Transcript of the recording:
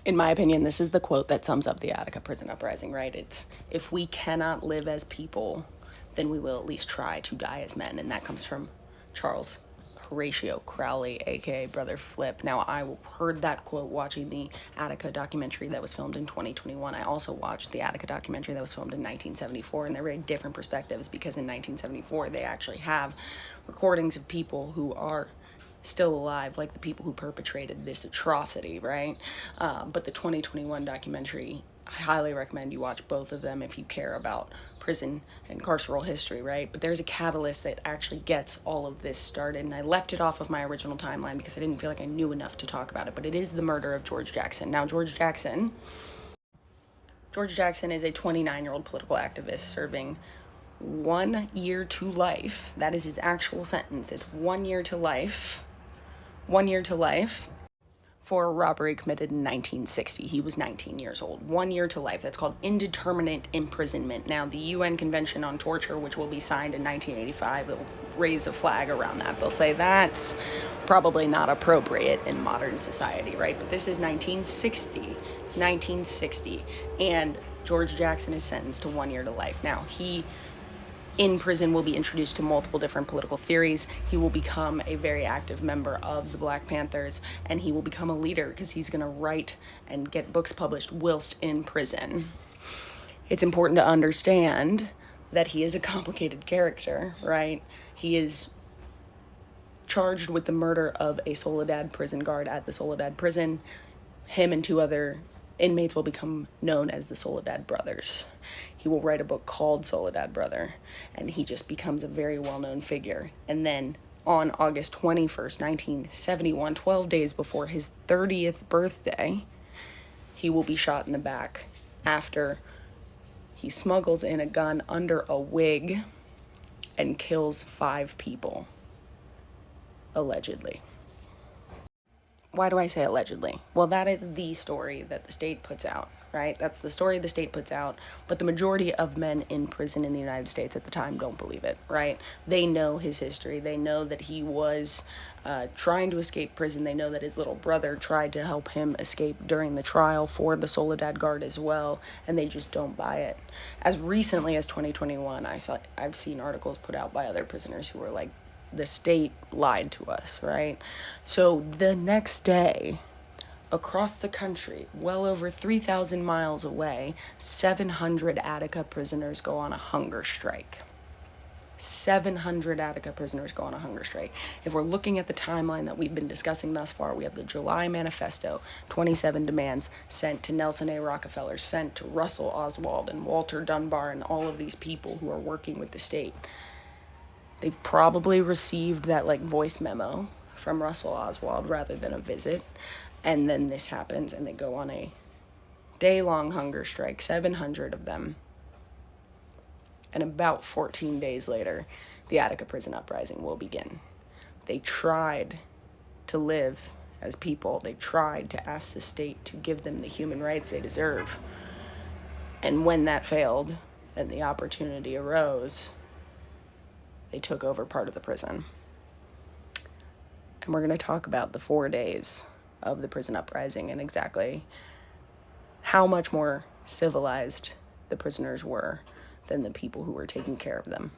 In my opinion, this is the quote that sums up the Attica prison uprising, right? It's, if we cannot live as people, then we will at least try to die as men. And that comes from Charles Horatio Crowley, aka Brother Flip. Now, I heard that quote watching the Attica documentary that was filmed in 2021. I also watched the Attica documentary that was filmed in 1974, and they're very different perspectives because in 1974 they actually have recordings of people who are still alive, like the people who perpetrated this atrocity, right? But the 2021 documentary, I highly recommend you watch both of them if you care about prison and carceral history, right? But there's a catalyst that actually gets all of this started, and I left it off of my original timeline because I didn't feel like I knew enough to talk about it, but it is the murder of George Jackson. Now, George Jackson is a 29-year-old political activist serving 1 year to life. That is his actual sentence. It's 1 year to life. 1 year to life for a robbery committed in 1960. He was 19 years old. 1 year to life. That's called indeterminate imprisonment. Now, the UN Convention on Torture, which will be signed in 1985, will raise a flag around that. They'll say that's probably not appropriate in modern society, right? But this is 1960. It's 1960. And George Jackson is sentenced to 1 year to life. Now, he in prison will be introduced to multiple different political theories. He will become a very active member of the Black Panthers, and he will become a leader because he's going to write and get books published whilst in prison. It's important to understand that he is a complicated character, right? He is charged with the murder of a Soledad prison guard at the Soledad prison. Him and two other inmates will become known as the Soledad Brothers. He will write a book called Soledad Brother, and he just becomes a very well-known figure. And then on August 21st, 1971, 12 days before his 30th birthday, he will be shot in the back after he smuggles in a gun under a wig and kills 5 people, allegedly. Why do I say allegedly? Well, that is the story that the state puts out, right? That's the story the state puts out, but the majority of men in prison in the United States at the time don't believe it, right? They know his history. They know that he was trying to escape prison. They know that his little brother tried to help him escape during the trial for the Soledad Guard as well, and they just don't buy it. As recently as 2021, I've seen articles put out by other prisoners who were like, the state lied to us, right? So the next day, across the country, well over 3,000 miles away, 700 Attica prisoners go on a hunger strike. 700 Attica prisoners go on a hunger strike. If we're looking at the timeline that we've been discussing thus far, we have the July Manifesto, 27 demands sent to Nelson A. Rockefeller, sent to Russell Oswald and Walter Dunbar and all of these people who are working with the state. They've probably received that voice memo from Russell Oswald rather than a visit. And then this happens and they go on a day-long hunger strike, 700 of them. And about 14 days later, the Attica prison uprising will begin. They tried to live as people. They tried to ask the state to give them the human rights they deserve. And when that failed and the opportunity arose, they took over part of the prison. And we're going to talk about the 4 days of the prison uprising and exactly how much more civilized the prisoners were than the people who were taking care of them.